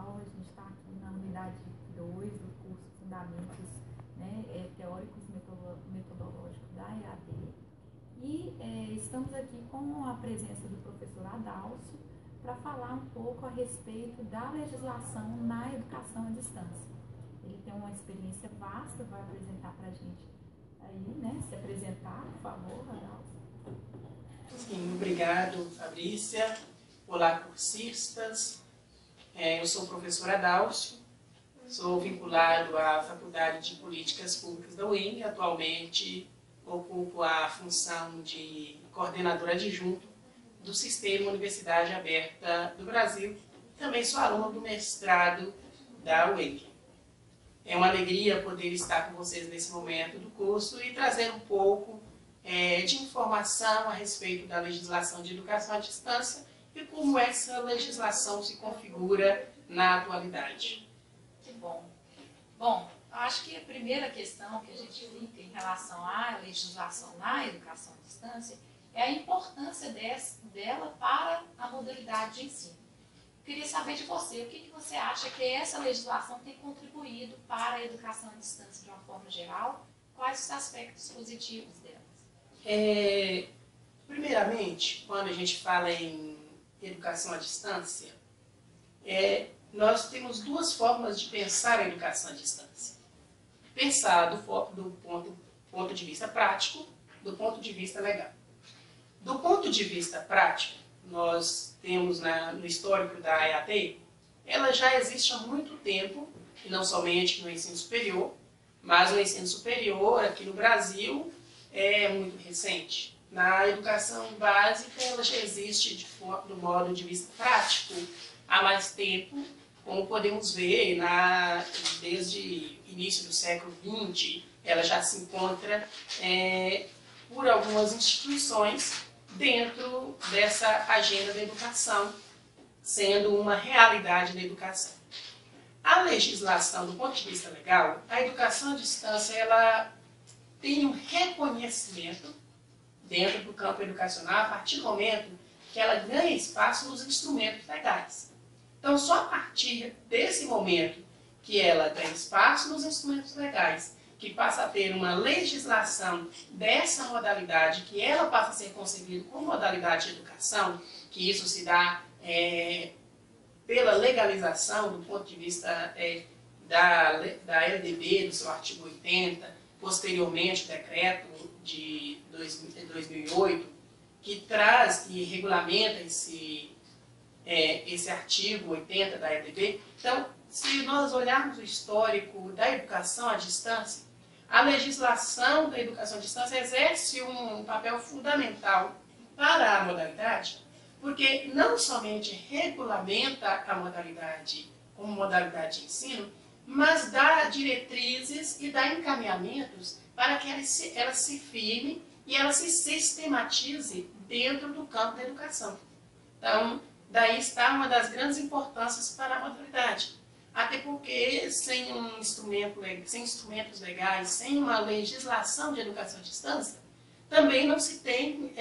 pessoal, a gente está aqui na unidade 2 do curso Fundamentos, né, Teóricos Metodológicos da EAD e estamos aqui com a presença do professor Adalcio para falar um pouco a respeito da legislação na educação à distância. Ele tem uma experiência vasta, vai apresentar para a gente aí, né, se apresentar, por favor, Adalcio. Sim, obrigado, Fabrícia. Olá, cursistas. Eu sou o professor Adalcio, sou vinculado à Faculdade de Políticas Públicas da UEM. Atualmente ocupo a função de coordenador adjunto do Sistema Universidade Aberta do Brasil. Também sou aluno do mestrado da UEM. É uma alegria poder estar com vocês nesse momento do curso e trazer um pouco de informação a respeito da legislação de educação à distância e como essa legislação se configura na atualidade. Que bom. Bom, acho que a primeira questão que a gente fica em relação à legislação na educação à distância é a importância dela para a modalidade de ensino. Eu queria saber de você, o que você acha que essa legislação tem contribuído para a educação à distância de uma forma geral? Quais os aspectos positivos dela? Primeiramente, quando a gente fala em educação à distância, nós temos duas formas de pensar a educação à distância. Pensar do ponto de vista prático, do ponto de vista legal. Do ponto de vista prático, nós temos no histórico da EAD, ela já existe há muito tempo, e não somente no ensino superior, mas o ensino superior aqui no Brasil é muito recente. Na educação básica, ela já existe do modo de vista prático há mais tempo, como podemos ver, desde o início do século XX, ela já se encontra por algumas instituições dentro dessa agenda da educação, sendo uma realidade da educação. A legislação, do ponto de vista legal, a educação à distância, ela tem um reconhecimento dentro do campo educacional a partir do momento que ela ganha espaço nos instrumentos legais. Então, só a partir desse momento que ela ganha espaço nos instrumentos legais, que passa a ter uma legislação dessa modalidade, que ela passa a ser concebida como modalidade de educação, que isso se dá pela legalização do ponto de vista da LDB, do seu artigo 80, posteriormente o decreto de 2008, que traz e regulamenta esse artigo 80 da LDB. Então, se nós olharmos o histórico da educação à distância, a legislação da educação à distância exerce um papel fundamental para a modalidade, porque não somente regulamenta a modalidade como modalidade de ensino, mas dá diretrizes e dá encaminhamentos para que ela se firme e ela se sistematize dentro do campo da educação. Então, daí está uma das grandes importâncias para a modalidade. Até porque sem instrumentos legais, sem uma legislação de educação à distância, também não se tem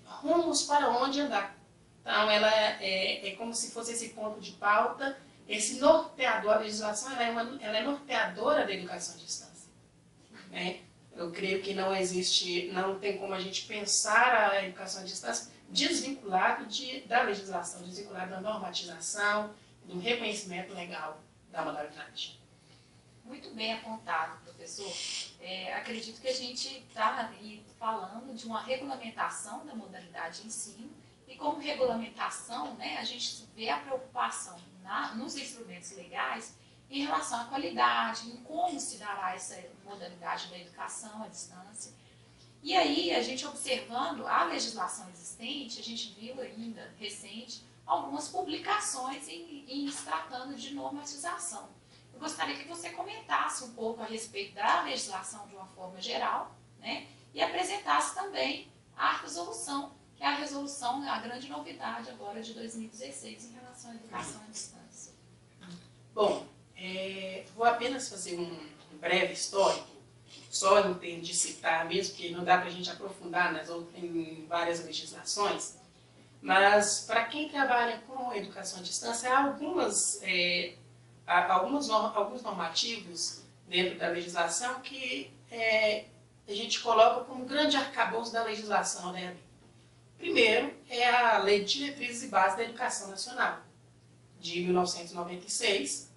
rumos para onde andar. Então, ela é como se fosse esse ponto de pauta, esse norteador. A legislação ela é norteadora da educação à distância. Né? Eu creio que não tem como a gente pensar a educação à distância desvinculado da legislação, desvinculado da normatização, do reconhecimento legal da modalidade. Muito bem apontado, professor. Acredito que a gente está falando de uma regulamentação da modalidade de ensino, e como regulamentação, né, a gente vê a preocupação nos instrumentos legais em relação à qualidade, em como se dará essa modalidade da educação à distância. E aí, a gente observando a legislação existente, a gente viu ainda recente algumas publicações em se tratando de normatização. Eu gostaria que você comentasse um pouco a respeito da legislação de uma forma geral, né, e apresentasse também a resolução, que é a grande novidade agora de 2016 em relação à educação à distância. Bom, vou apenas fazer um breve histórico, só em termos de citar mesmo, porque não dá para a gente aprofundar em várias legislações. Mas, para quem trabalha com educação à distância, há alguns normativos dentro da legislação que a gente coloca como grande arcabouço da legislação da EAD. Primeiro é a Lei de Diretrizes e Bases da Educação Nacional, de 1996,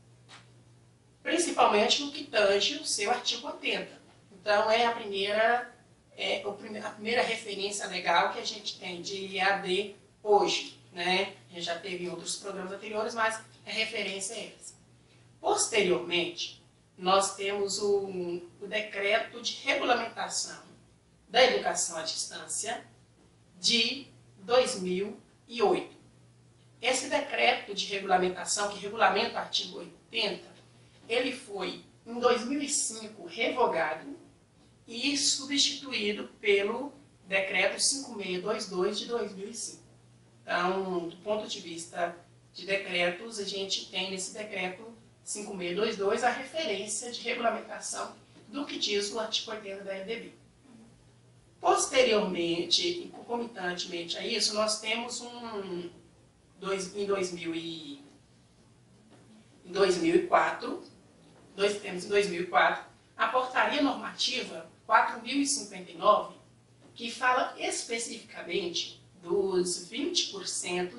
principalmente no que tange o seu artigo 80. Então, é a primeira referência legal que a gente tem de EAD hoje, né? A gente já teve em outros programas anteriores, mas a referência é essa. Posteriormente, nós temos o Decreto de Regulamentação da Educação à Distância de 2008. Esse decreto de regulamentação, que regulamenta o artigo 80, ele foi, em 2005, revogado e substituído pelo Decreto 5622 de 2005. Então, do ponto de vista de decretos, a gente tem nesse decreto 5622 a referência de regulamentação do que diz o artigo 80 da LDB. Posteriormente, e concomitantemente a isso, nós temos em 2004, a Portaria Normativa 4.059, que fala especificamente dos 20%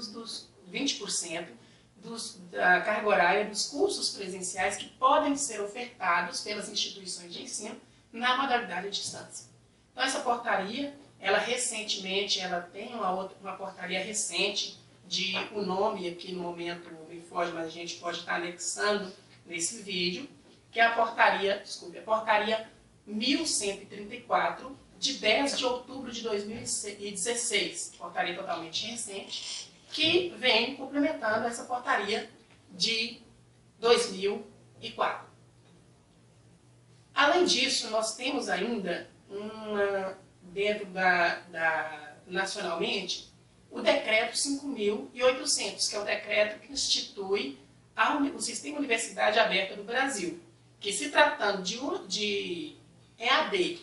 da carga horária dos cursos presenciais que podem ser ofertados pelas instituições de ensino na modalidade à distância. Então, essa portaria, recentemente, ela tem uma portaria recente, o nome aqui no momento me foge, mas a gente pode estar anexando nesse vídeo, que é a portaria 1134, de 10 de outubro de 2016, portaria totalmente recente, que vem complementando essa portaria de 2004. Além disso, nós temos ainda, dentro nacionalmente, o decreto 5.800, que é o decreto que institui o Sistema Universidade Aberta do Brasil, que, se tratando de EAD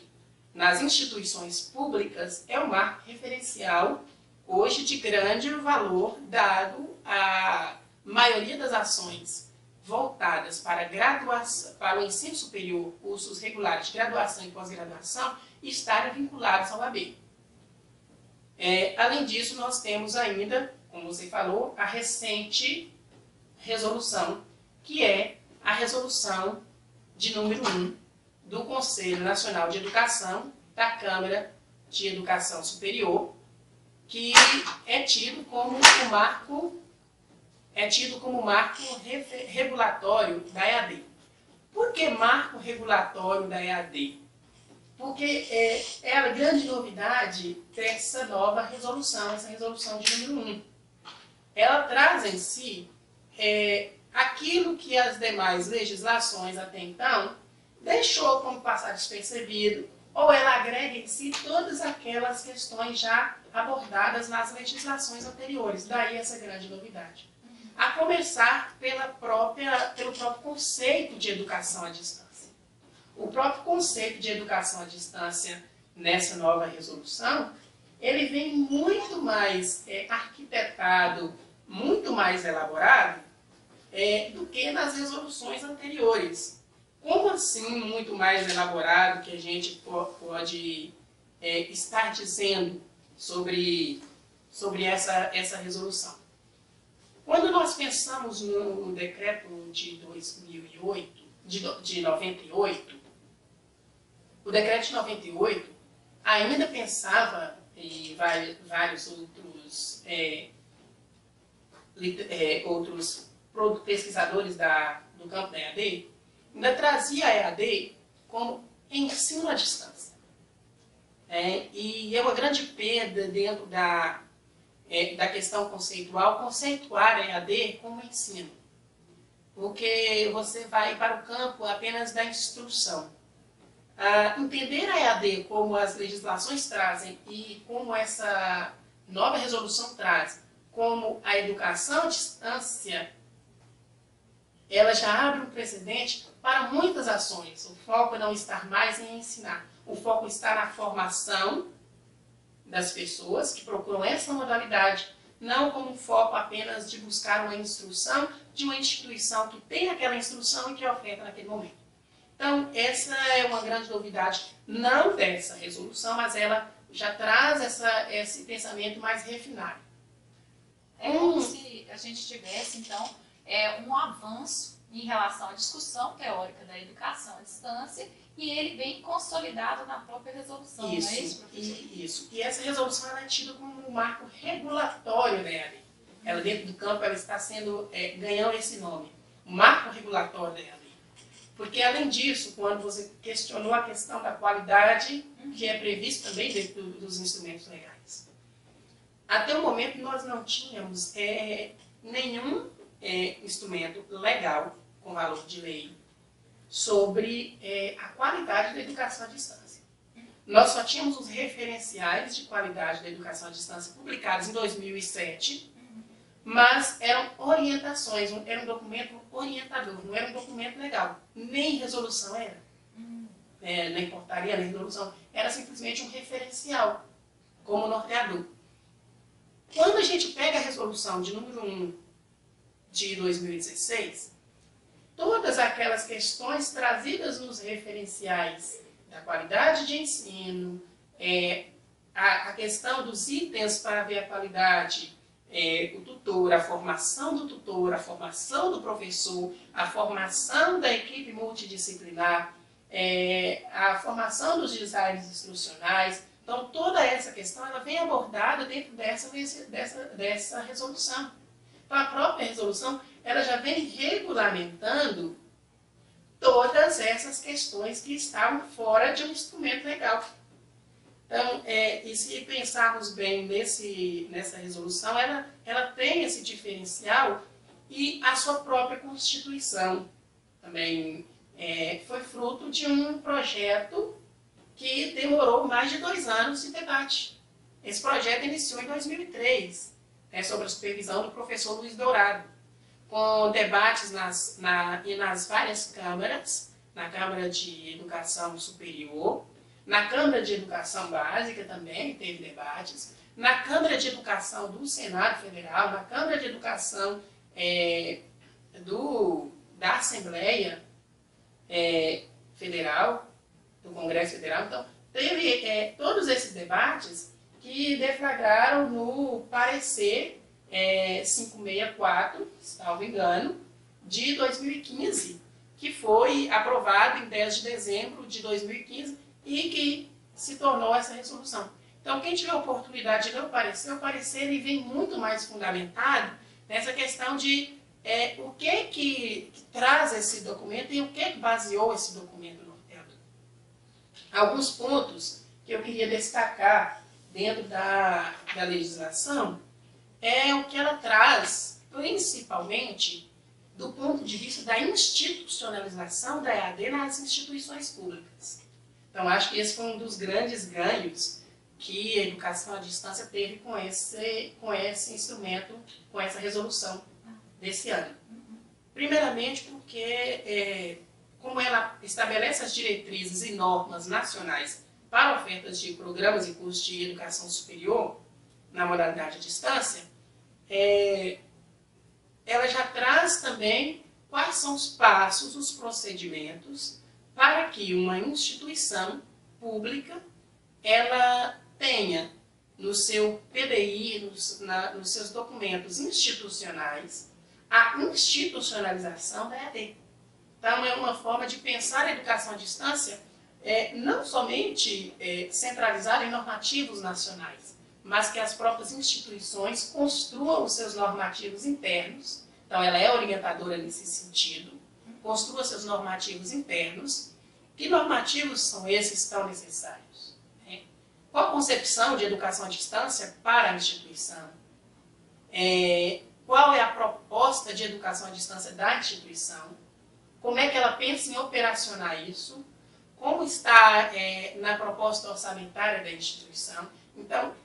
nas instituições públicas, é um marco referencial hoje de grande valor, dado a maioria das ações voltadas para o ensino superior, cursos regulares de graduação e pós-graduação, estarem vinculados ao AB. Além disso, nós temos ainda, como você falou, a recente resolução, que é a resolução de número 1 do Conselho Nacional de Educação, da Câmara de Educação Superior, que é tido como marco regulatório da EAD. Por que marco regulatório da EAD? Porque é a grande novidade dessa nova resolução, essa resolução de número 1. Ela traz em si aquilo que as demais legislações até então deixou como passar despercebido, ou ela agrega em si todas aquelas questões já abordadas nas legislações anteriores. Daí essa grande novidade. A começar pelo próprio conceito de educação à distância. O próprio conceito de educação à distância nessa nova resolução, ele vem muito mais arquitetado, muito mais elaborado do que nas resoluções anteriores. Como assim muito mais elaborado que a gente pode estar dizendo sobre essa resolução? Quando nós pensamos no decreto de 2008, de 98, o decreto de 98 ainda pensava, e vários outros pesquisadores do campo da EAD, ainda trazia a EAD como ensino à distância. E é uma grande perda dentro da questão conceitual, conceituar a EAD como ensino. Porque você vai para o campo apenas da instrução. Entender a EAD como as legislações trazem e como essa nova resolução traz, como a educação à distância, ela já abre um precedente para muitas ações. O foco não está mais em ensinar. O foco está na formação das pessoas que procuram essa modalidade, não como foco apenas de buscar uma instrução de uma instituição que tem aquela instrução e que oferta naquele momento. Então, essa é uma grande novidade, não dessa resolução, mas ela já traz esse pensamento mais refinado. É como se a gente tivesse, então, um avanço em relação à discussão teórica da educação à distância e ele bem consolidado na própria resolução, Isso, não é isso, professor? Isso. E essa resolução ela é tida como um marco regulatório da EAD. Ela, dentro do campo, ela está ganhando esse nome, marco regulatório da EAD. Porque, além disso, quando você questionou a questão da qualidade, que é previsto também dentro dos instrumentos legais. Até o momento, nós não tínhamos nenhum instrumento legal, com valor de lei, sobre a qualidade da educação à distância. Nós só tínhamos os referenciais de qualidade da educação à distância publicados em 2007, mas eram orientações, era um documento orientador, não era um documento legal, nem resolução era. Nem portaria, nem resolução, era simplesmente um referencial, como norteador. Quando a gente pega a resolução de número 1 de 2016, todas aquelas questões trazidas nos referenciais da qualidade de ensino, a questão dos itens para ver a qualidade, o tutor, a formação do tutor, a formação do professor, a formação da equipe multidisciplinar, a formação dos designers instrucionais. Então, toda essa questão ela vem abordada dentro dessa resolução. Então, a própria resolução ela já vem regulamentando todas essas questões que estavam fora de um instrumento legal. Então, e se pensarmos bem nessa resolução, ela tem esse diferencial e a sua própria Constituição também foi fruto de um projeto que demorou mais de 2 anos de debate. Esse projeto iniciou em 2003, sob a supervisão do professor Luiz Dourado, com debates nas várias câmaras, na Câmara de Educação Superior, na Câmara de Educação Básica também teve debates, na Câmara de Educação do Senado Federal, na Câmara de Educação da Assembleia Federal, do Congresso Federal. Então, teve todos esses debates que deflagraram no parecer 564, salvo engano, de 2015, que foi aprovado em 10 de dezembro de 2015 e que se tornou essa resolução. Então, quem tiver a oportunidade de ler o parecer ele vem muito mais fundamentado nessa questão de o que traz esse documento e o que baseou esse documento norteador. Alguns pontos que eu queria destacar dentro da legislação é o que ela traz, principalmente do ponto de vista da institucionalização da EAD nas instituições públicas. Então, acho que esse foi um dos grandes ganhos que a educação à distância teve com esse instrumento, com essa resolução desse ano. Primeiramente porque, como ela estabelece as diretrizes e normas nacionais para ofertas de programas e cursos de educação superior na modalidade à distância, ela já traz também quais são os passos, os procedimentos para que uma instituição pública ela tenha no seu PDI, nos seus documentos institucionais, a institucionalização da EAD. Então, é uma forma de pensar a educação à distância não somente centralizada em normativos nacionais, mas que as próprias instituições construam os seus normativos internos. Então, ela é orientadora nesse sentido, construa seus normativos internos. Que normativos são esses tão necessários? Qual a concepção de educação à distância para a instituição? Qual é a proposta de educação à distância da instituição? Como é que ela pensa em operacionar isso? Como está na proposta orçamentária da instituição? Então,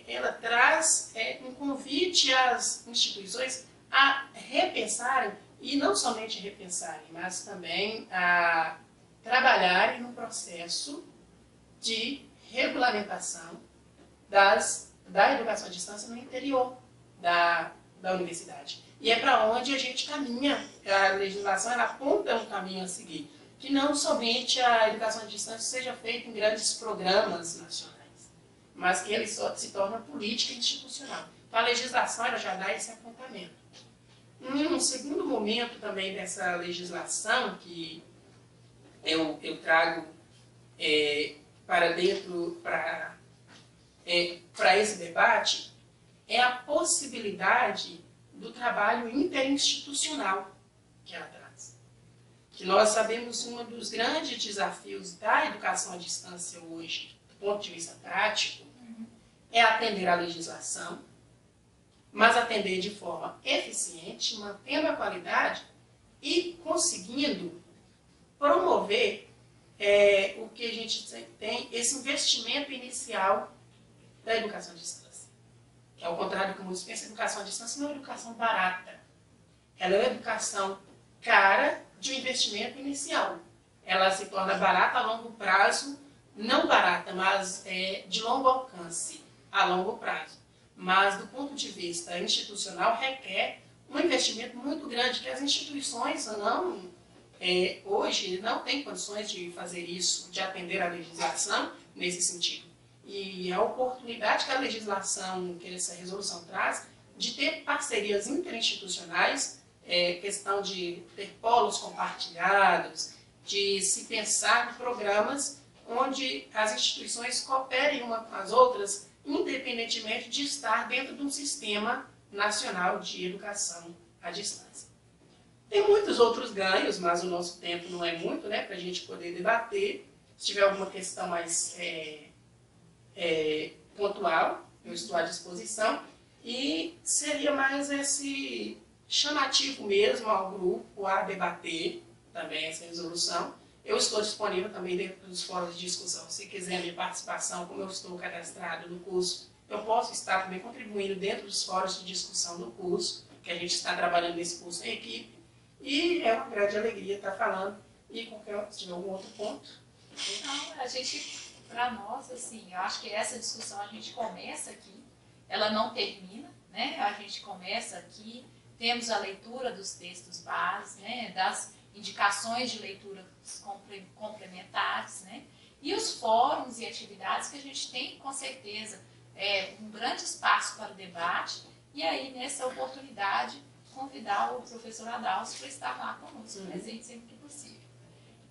ela traz um convite às instituições a repensarem, e não somente repensarem, mas também a trabalharem no processo de regulamentação da educação à distância no interior da universidade. E é para onde a gente caminha. A legislação ela aponta um caminho a seguir. Que não somente a educação à distância seja feita em grandes programas nacionais, mas que ele só se torna política institucional. Então a legislação ela já dá esse apontamento. Um segundo momento também dessa legislação que eu trago para dentro, para esse debate, é a possibilidade do trabalho interinstitucional que ela traz. Que nós sabemos um dos grandes desafios da educação à distância hoje, do ponto de vista prático, é atender à legislação, mas atender de forma eficiente, mantendo a qualidade e conseguindo promover o que a gente tem, esse investimento inicial da educação à distância. Que ao contrário do que muitos pensam, a educação à distância não é uma educação barata. Ela é uma educação cara de um investimento inicial. Ela se torna barata a longo prazo, não barata, mas de longo alcance, a longo prazo. Mas, do ponto de vista institucional, requer um investimento muito grande, que as instituições hoje não têm condições de fazer isso, de atender à legislação nesse sentido. E a oportunidade que a legislação, que essa resolução traz, de ter parcerias interinstitucionais, questão de ter polos compartilhados, de se pensar em programas onde as instituições cooperem umas com as outras, independentemente de estar dentro de um sistema nacional de educação à distância. Tem muitos outros ganhos, mas o nosso tempo não é muito, para a gente poder debater. Se tiver alguma questão mais pontual, eu estou à disposição. E seria mais esse chamativo mesmo ao grupo a debater também essa resolução. Eu estou disponível também dentro dos fóruns de discussão. Se quiser a minha participação, como eu estou cadastrado no curso, eu posso estar também contribuindo dentro dos fóruns de discussão do curso, que a gente está trabalhando nesse curso em equipe. E é uma grande alegria estar falando. E se tiver algum outro ponto. Então, a gente, para nós, assim, eu acho que essa discussão a gente começa aqui, ela não termina, né? A gente começa aqui, temos a leitura dos textos básicos, né? Das indicações de leitura complementares, né? E os fóruns e atividades que a gente tem, com certeza, um grande espaço para o debate, e aí, nessa oportunidade, convidar o professor Adalcio para estar lá conosco, presente sempre que possível.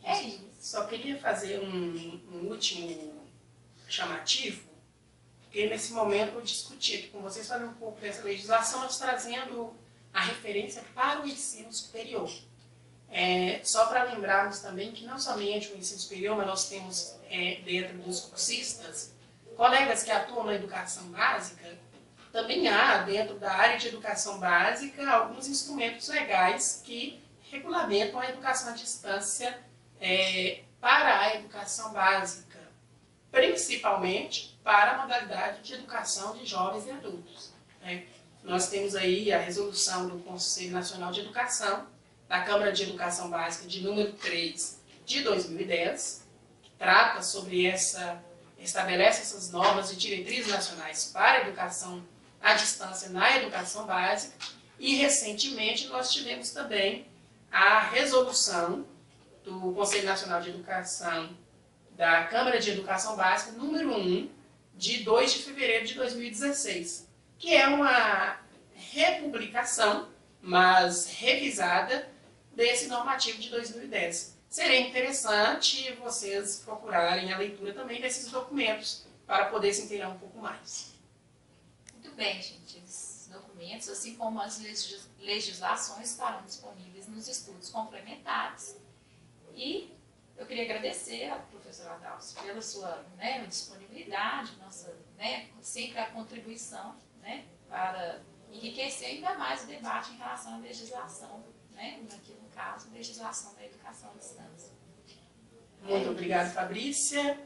É isso. Só queria fazer um último chamativo, porque nesse momento eu discuti aqui com vocês, falando um pouco dessa legislação, nós trazendo a referência para o ensino superior. Só para lembrarmos também que não somente o ensino superior, mas nós temos dentro dos cursistas, colegas que atuam na educação básica, também há dentro da área de educação básica alguns instrumentos legais que regulamentam a educação à distância para a educação básica, principalmente para a modalidade de educação de jovens e adultos. Nós temos aí a resolução do Conselho Nacional de Educação, da Câmara de Educação Básica de número 3 de 2010, que trata sobre estabelece essas normas e diretrizes nacionais para a educação à distância na educação básica, e recentemente nós tivemos também a resolução do Conselho Nacional de Educação da Câmara de Educação Básica número 1 de 2 de fevereiro de 2016, que é uma republicação, mas revisada, desse normativo de 2010. Seria interessante vocês procurarem a leitura também desses documentos para poder se inteirar um pouco mais. Muito bem, gente. Esses documentos, assim como as legislações, estarão disponíveis nos estudos complementares. E eu queria agradecer ao professor Adalcio pela sua disponibilidade, sempre a contribuição para enriquecer ainda mais o debate em relação à legislação, aqui no caso, legislação da educação à distância. Muito obrigado, Fabrícia.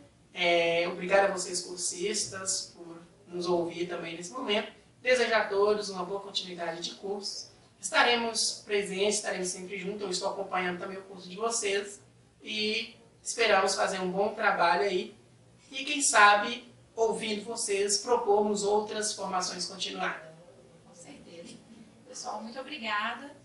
Obrigado a vocês, cursistas, por nos ouvir também nesse momento. Desejo a todos uma boa continuidade de curso. Estaremos presentes, estaremos sempre juntos. Eu estou acompanhando também o curso de vocês e esperamos fazer um bom trabalho aí. E quem sabe, ouvindo vocês, propormos outras formações continuadas. Com certeza. pessoal. Muito obrigada